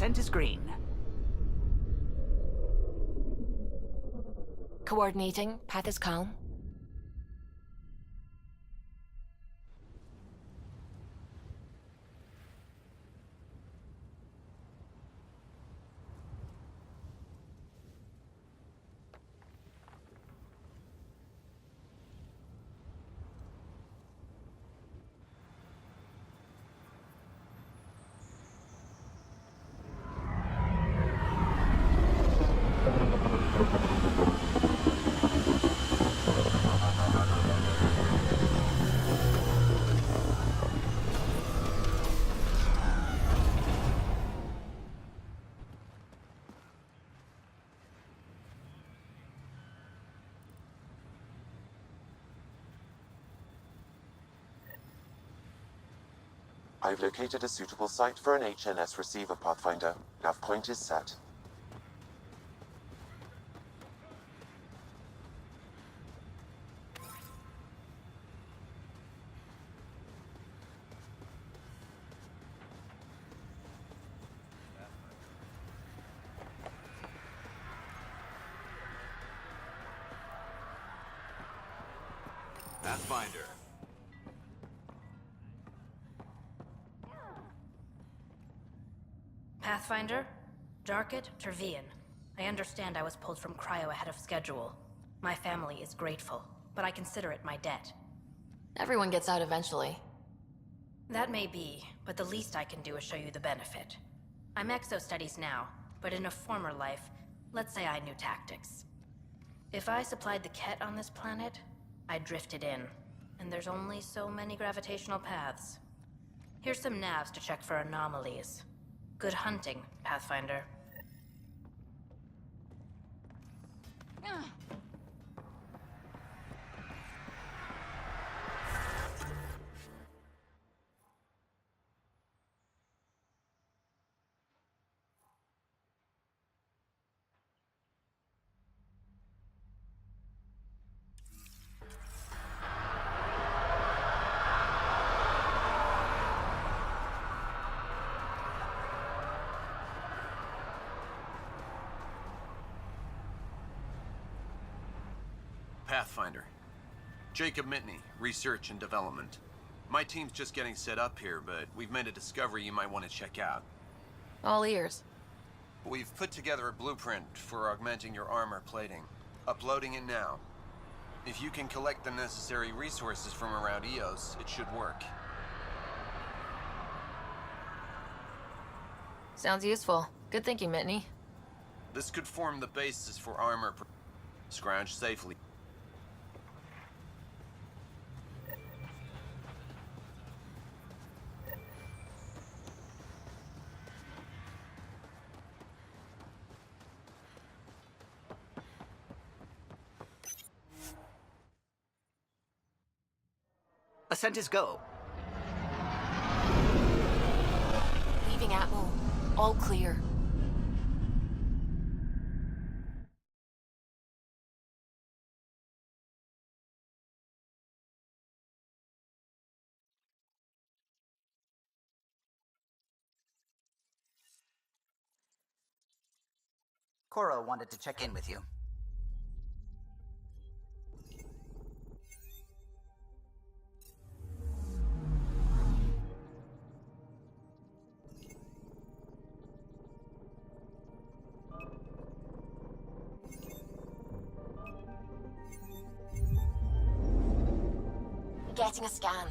Scent is green. Coordinating. Path is calm. I've located a suitable site for an HNS receiver, Pathfinder. Nav point is set. Pathfinder. Pathfinder? Jarkett, Tervian. I understand I was pulled from cryo ahead of schedule. My family is grateful, but I consider it my debt. Everyone gets out eventually. That may be, but the least I can do is show you the benefit. I'm exo-studies now, but in a former life, let's say I knew tactics. If I supplied the Ket on this planet, I drifted in, and there's only so many gravitational paths. Here's some navs to check for anomalies. Good hunting, Pathfinder. Pathfinder. Jacob Mitney, Research and Development. My team's just getting set up here, but we've made a discovery you might want to check out. All ears. We've put together a blueprint for augmenting your armor plating. Uploading it now. If you can collect the necessary resources from around EOS, it should work. Sounds useful. Good thinking, Mitney. This could form the basis for armor scrounge safely. Ascent is go. Leaving Atmo. All clear. Cora wanted to check in with you. Getting a scan.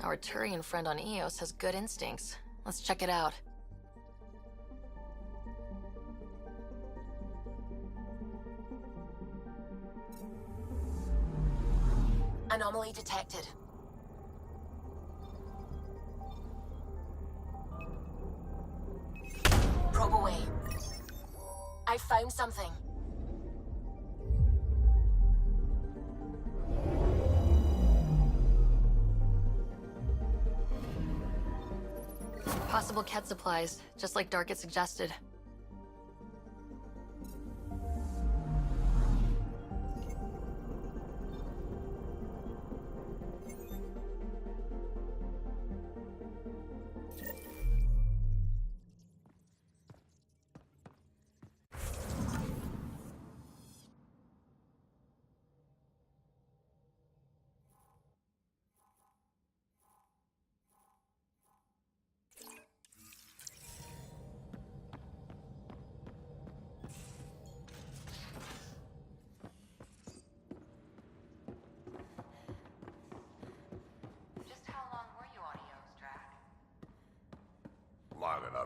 Our Turian friend on EOS has good instincts. Let's check it out. Anomaly detected. Probe away. I found something. Possible Ket supplies, just like Darkett suggested.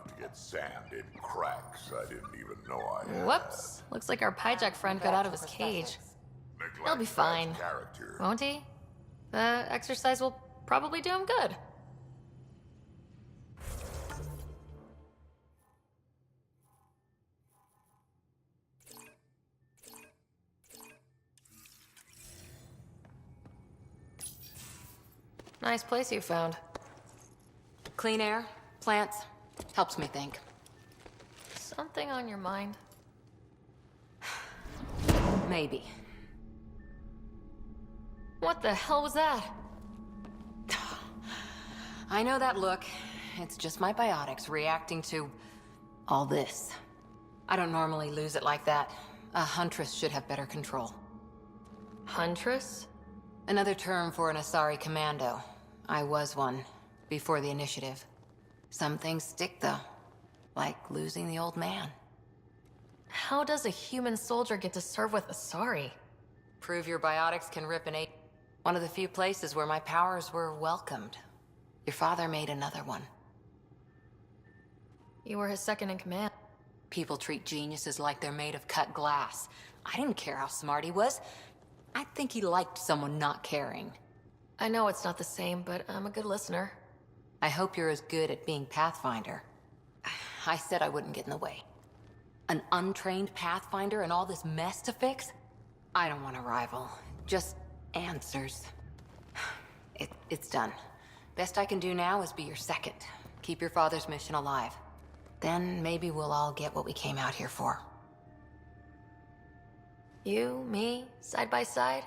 enough to get sand in cracks I didn't even know I had. Whoops. Looks like our Pyjack friend got out of his cage. He'll be fine. Character. Won't he? The exercise will probably do him good. Nice place you found. Clean air, plants, helps me think. Something on your mind? Maybe. What the hell was that? I know that look. It's just my biotics reacting to all this. I don't normally lose it like that. A huntress should have better control. Huntress? Another term for an Asari commando. I was one, before the initiative. Some things stick, though. Like losing the old man. How does a human soldier get to serve with Asari? Prove your biotics can rip an eight. One of the few places where my powers were welcomed. Your father made another one. You were his second in command. People treat geniuses like they're made of cut glass. I didn't care how smart he was. I think he liked someone not caring. I know it's not the same, but I'm a good listener. I hope you're as good at being Pathfinder. I said I wouldn't get in the way. An untrained Pathfinder and all this mess to fix? I don't want a rival. Just answers. It's done. Best I can do now is be your second. Keep your father's mission alive. Then maybe we'll all get what we came out here for. You, me, side by side?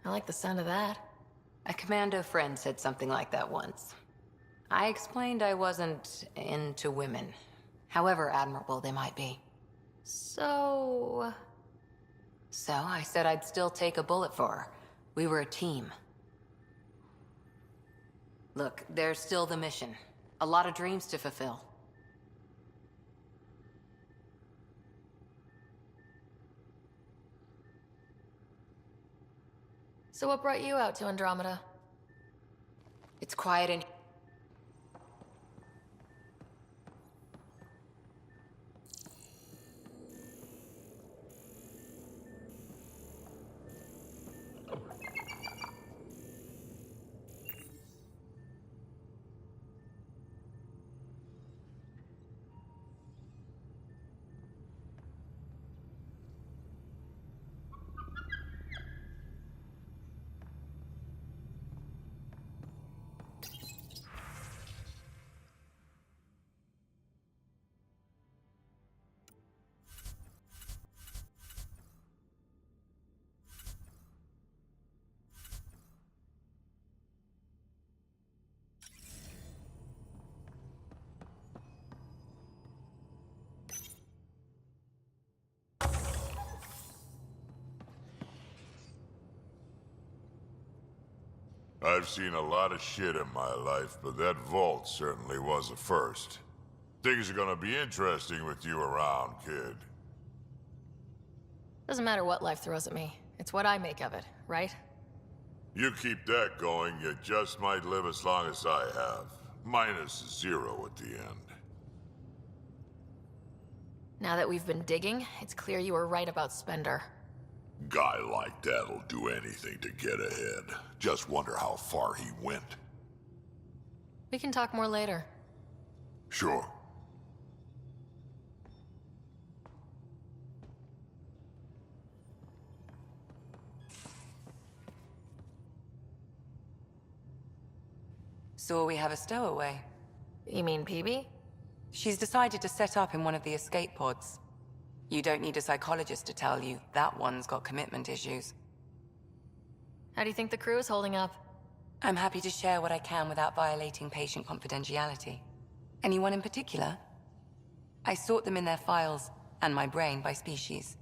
I like the sound of that. A commando friend said something like that once. I explained I wasn't into women, however admirable they might be. So I said I'd still take a bullet for her. We were a team. Look, there's still the mission. A lot of dreams to fulfill. So what brought you out to Andromeda? It's quiet in... I've seen a lot of shit in my life, but that vault certainly was a first. Things are gonna be interesting with you around, kid. Doesn't matter what life throws at me. It's what I make of it, right? You keep that going, you just might live as long as I have. Minus 0 at the end. Now that we've been digging, it's clear you were right about Spender. Guy like that'll do anything to get ahead. Just wonder how far he went. We can talk more later. Sure. So we have a stowaway. You mean PB? She's decided to set up in one of the escape pods. You don't need a psychologist to tell you that one's got commitment issues. How do you think the crew is holding up? I'm happy to share what I can without violating patient confidentiality. Anyone in particular? I sort them in their files, and my brain by species.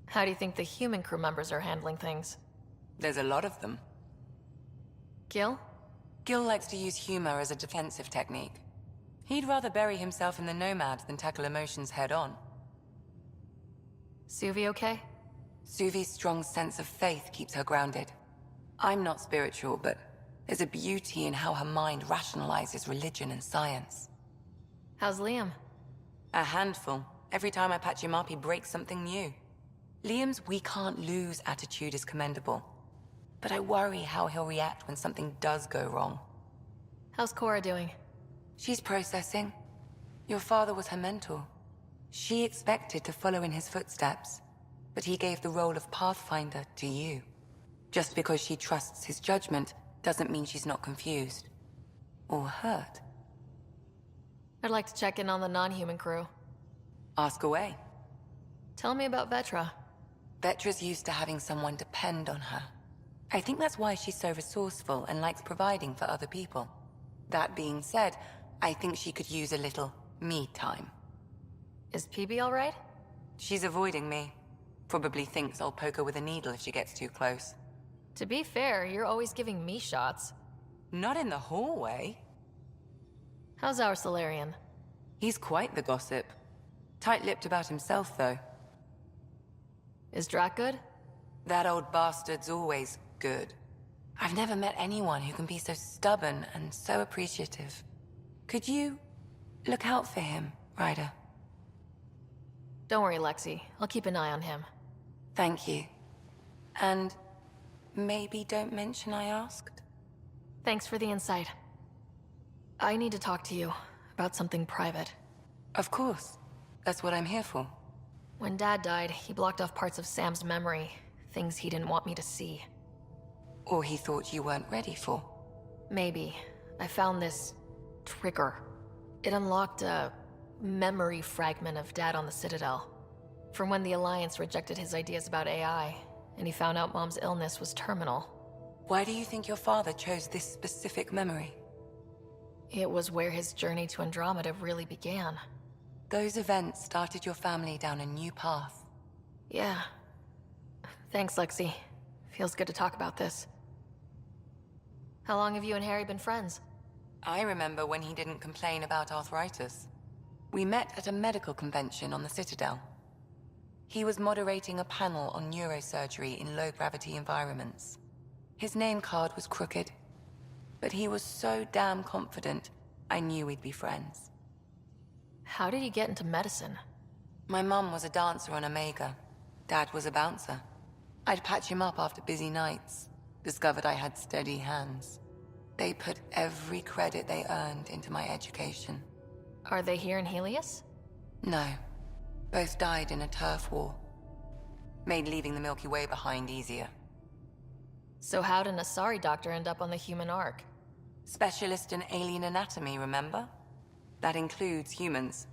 How do you think the human crew members are handling things? There's a lot of them. Gil? Gil likes to use humor as a defensive technique. He'd rather bury himself in the Nomad than tackle emotions head-on. Suvi okay? Suvi's strong sense of faith keeps her grounded. I'm not spiritual, but there's a beauty in how her mind rationalizes religion and science. How's Liam? A handful. Every time I patch him up, he breaks something new. Liam's "we can't lose" attitude is commendable. But I worry how he'll react when something does go wrong. How's Cora doing? She's processing. Your father was her mentor. She expected to follow in his footsteps, but he gave the role of Pathfinder to you. Just because she trusts his judgment doesn't mean she's not confused. Or hurt. I'd like to check in on the non-human crew. Ask away. Tell me about Vetra. Vetra's used to having someone depend on her. I think that's why she's so resourceful and likes providing for other people. That being said, I think she could use a little me time. Is PB alright? She's avoiding me. Probably thinks I'll poke her with a needle if she gets too close. To be fair, you're always giving me shots. Not in the hallway. How's our Solarian? He's quite the gossip. Tight-lipped about himself, though. Is Drac good? That old bastard's always good. I've never met anyone who can be so stubborn and so appreciative. Could you look out for him, Ryder? Don't worry, Lexi. I'll keep an eye on him. Thank you. And maybe don't mention I asked? Thanks for the insight. I need to talk to you about something private. Of course. That's what I'm here for. When Dad died, he blocked off parts of Sam's memory, things he didn't want me to see. Or he thought you weren't ready for. Maybe. I found this trigger. It unlocked a memory fragment of Dad on the Citadel. From when the Alliance rejected his ideas about AI, and he found out Mom's illness was terminal. Why do you think your father chose this specific memory? It was where his journey to Andromeda really began. Those events started your family down a new path. Yeah. Thanks, Lexi. Feels good to talk about this. How long have you and Harry been friends? I remember when he didn't complain about arthritis. We met at a medical convention on the Citadel. He was moderating a panel on neurosurgery in low-gravity environments. His name card was crooked, but he was so damn confident, I knew we'd be friends. How did you get into medicine? My mum was a dancer on Omega. Dad was a bouncer. I'd patch him up after busy nights. Discovered I had steady hands. They put every credit they earned into my education. Are they here in Helios? No. Both died in a turf war. Made leaving the Milky Way behind easier. So how did an Asari doctor end up on the human Ark? Specialist in alien anatomy, remember? That includes humans.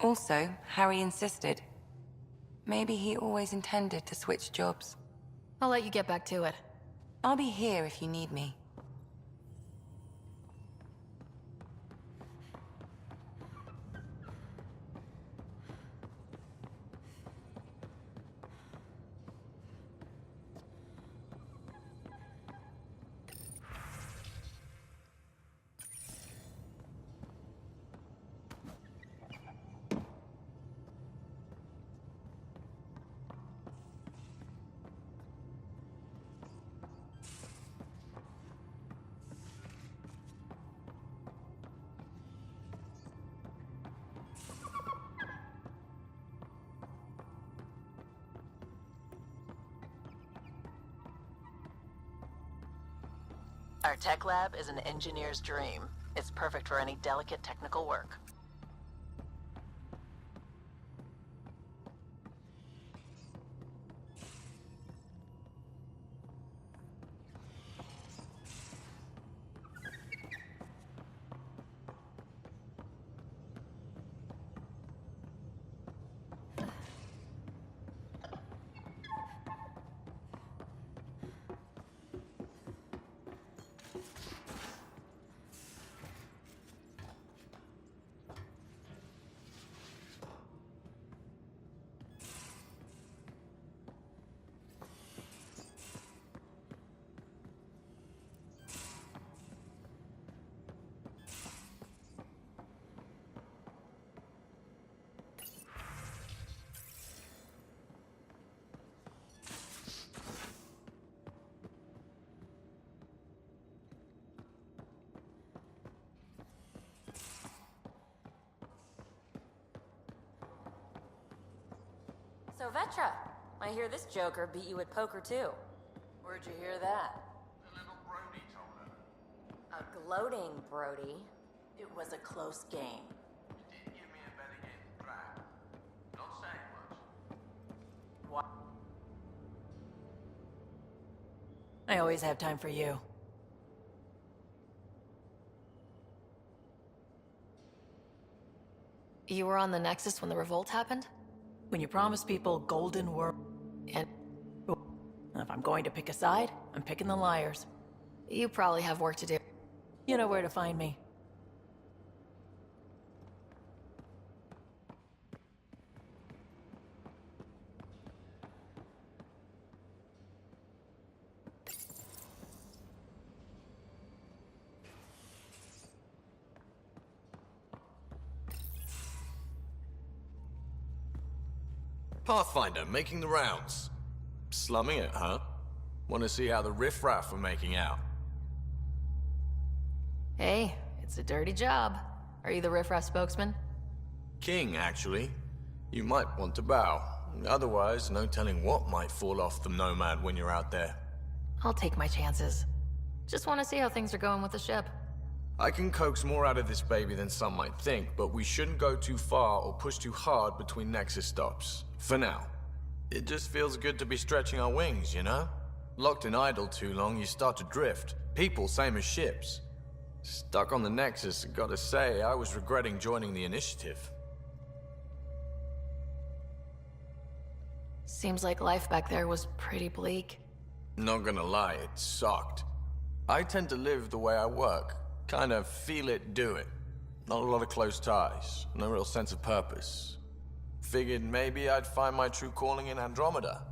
Also, Harry insisted. Maybe he always intended to switch jobs. I'll let you get back to it. I'll be here if you need me. Our tech lab is an engineer's dream. It's perfect for any delicate technical work. So Vetra, I hear this joker beat you at poker too. Where'd you hear that? The little Brody told her. A gloating Brody. It was a close game. He did give me a better game than Brad. Not saying much. What? I always have time for you. You were on the Nexus when the revolt happened? When you promise people golden world, And if I'm going to pick a side, I'm picking the liars. you probably have work to do. You know where to find me. Pathfinder, making the rounds. Slumming it, huh? Want to see how the riffraff are making out? Hey, it's a dirty job. Are you the riffraff spokesman? King, actually. You might want to bow. Otherwise, no telling what might fall off the Nomad when you're out there. I'll take my chances. Just want to see how things are going with the ship. I can coax more out of this baby than some might think, but we shouldn't go too far or push too hard between Nexus stops. For now. It just feels good to be stretching our wings, you know? Locked in idle too long, you start to drift. People, same as ships. Stuck on the Nexus, gotta say, I was regretting joining the initiative. Seems like life back there was pretty bleak. Not gonna lie, it sucked. I tend to live the way I work. Kind of feel it, do it. Not a lot of close ties, no real sense of purpose. Figured maybe I'd find my true calling in Andromeda.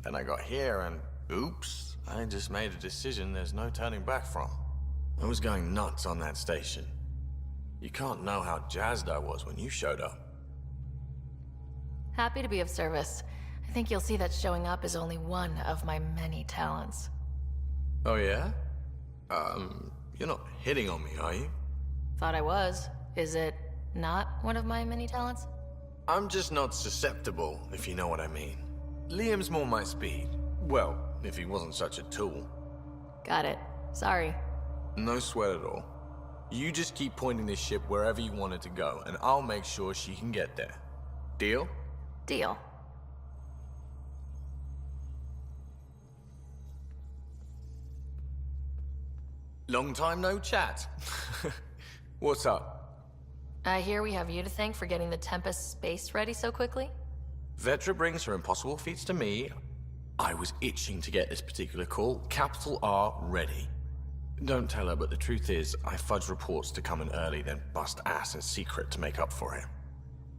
Then I got here and, oops, I just made a decision there's no turning back from. I was going nuts on that station. You can't know how jazzed I was when you showed up. Happy to be of service. I think you'll see that showing up is only one of my many talents. Oh yeah? You're not hitting on me, are you? Thought I was. Is it not one of my many talents? I'm just not susceptible, if you know what I mean. Liam's more my speed. Well, if he wasn't such a tool. Got it. Sorry. No sweat at all. You just keep pointing this ship wherever you want it to go, and I'll make sure she can get there. Deal? Deal. Long time no chat. What's up? I hear we have you to thank for getting the Tempest space ready so quickly? Vetra brings her impossible feats to me. I was itching to get this particular call. Capital R ready. Don't tell her, but the truth is, I fudge reports to come in early, then bust ass in secret to make up for it.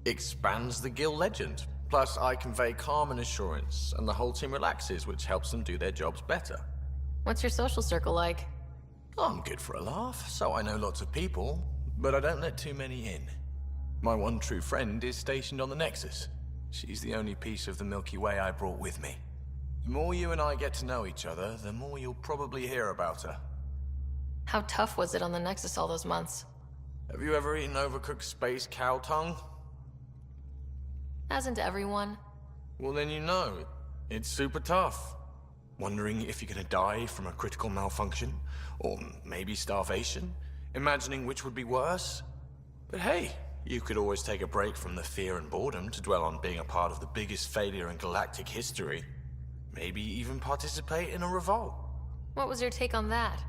Expands the guild legend. Plus, I convey calm and assurance, and the whole team relaxes, which helps them do their jobs better. What's your social circle like? I'm good for a laugh, so I know lots of people, but I don't let too many in. My one true friend is stationed on the Nexus. She's the only piece of the Milky Way I brought with me. The more you and I get to know each other, the more you'll probably hear about her. How tough was it on the Nexus all those months? Have you ever eaten overcooked space cow tongue? Hasn't everyone? Well, then you know. It's super tough. Wondering if you're gonna die from a critical malfunction? Or maybe starvation? Imagining which would be worse? But hey, you could always take a break from the fear and boredom to dwell on being a part of the biggest failure in galactic history. Maybe even participate in a revolt. What was your take on that?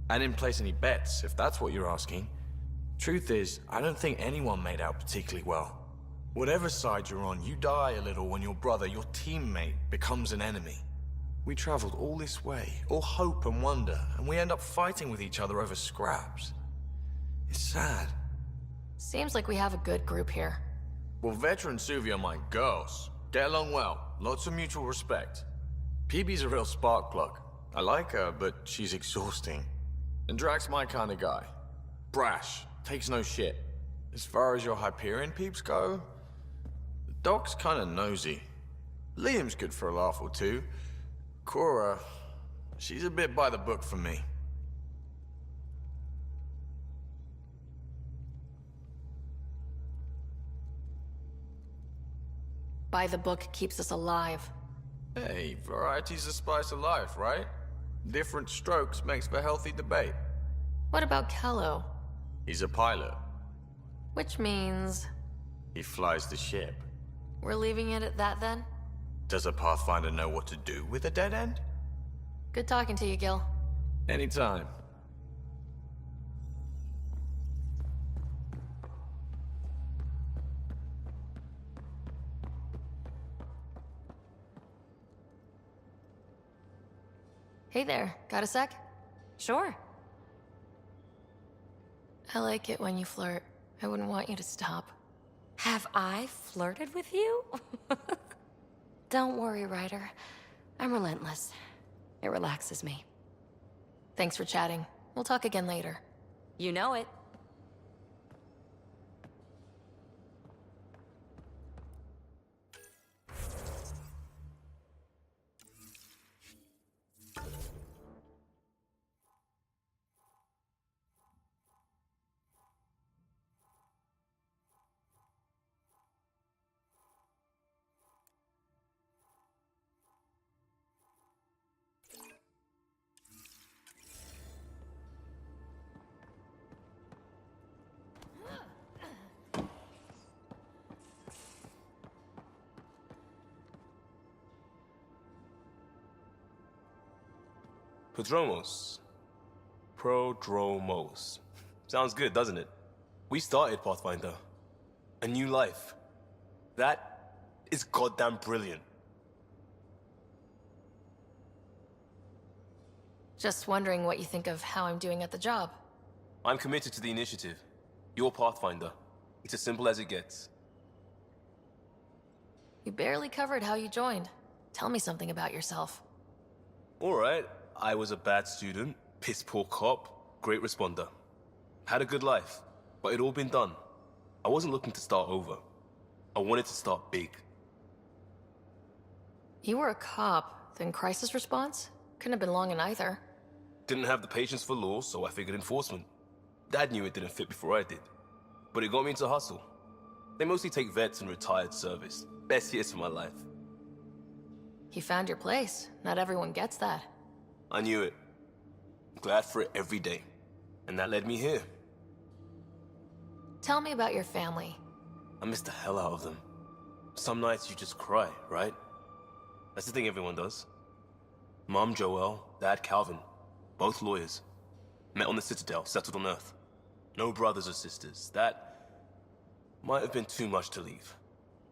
I didn't place any bets, if that's what you're asking. Truth is, I don't think anyone made out particularly well. Whatever side you're on, you die a little when your brother, your teammate, becomes an enemy. We traveled all this way, all hope and wonder, and we end up fighting with each other over scraps. It's sad. Seems like we have a good group here. Well, Vetra and Suvi are my girls. Get along well, lots of mutual respect. PB's a real spark plug. I like her, but she's exhausting. And Drax's my kind of guy. Brash, takes no shit. As far as your Hyperion peeps go, the Doc's kinda nosy. Liam's good for a laugh or two. Cora, she's a bit by the book for me. By the book keeps us alive. Hey, variety's the spice of life, right? Different strokes makes for healthy debate. What about Kello? He's a pilot. Which means... He flies the ship. we're leaving it at that then? Does a Pathfinder know what to do with a dead end? Good talking to you, Gil. Anytime. Hey there, got a sec? Sure. I like it when you flirt. I wouldn't want you to stop. Have I flirted with you? Don't worry, Ryder. I'm relentless. It relaxes me. Thanks for chatting. We'll talk again later. You know it. Prodromos. Prodromos. Sounds good, doesn't it? We started Pathfinder. A new life. That is goddamn brilliant. Just wondering what you think of how I'm doing at the job. I'm committed to the initiative. You're Pathfinder. It's as simple as it gets. You barely covered how you joined. Tell me something about yourself. Alright, I was a bad student, piss poor cop, great responder. Had a good life, but it'd all been done. I wasn't looking to start over. I wanted to start big. You were a cop, then crisis response? Couldn't have been long in either. Didn't have the patience for law, so I figured enforcement. Dad knew it didn't fit before I did. But it got me into hustle. They mostly take vets and retired service. Best years of my life. You found your place. Not everyone gets that. I knew it. Glad for it every day. And that led me here. Tell me about your family. I miss the hell out of them. Some nights you just cry, right? That's the thing everyone does. Mom Joelle, Dad Calvin. Both lawyers. Met on the Citadel, settled on Earth. No brothers or sisters. That might have been too much to leave.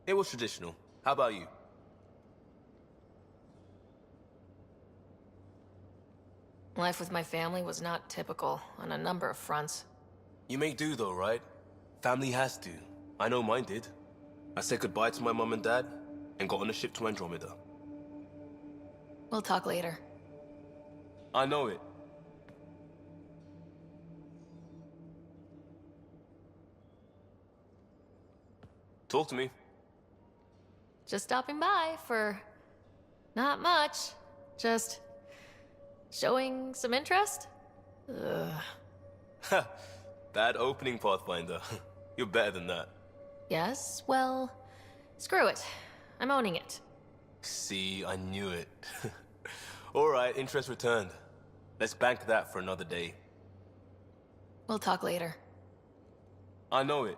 It was traditional. How about you? Life with my family was not typical on a number of fronts. You may do though, right? Family has to. I know mine did. I said goodbye to my mom and dad, and got on a ship to Andromeda. We'll talk later. I know it. Talk to me. Just stopping by for... not much. Just... showing some interest? Ugh. Bad opening, Pathfinder. You're better than that. Yes, well... screw it. I'm owning it. See, I knew it. Alright, interest returned. Let's bank that for another day. We'll talk later. I know it.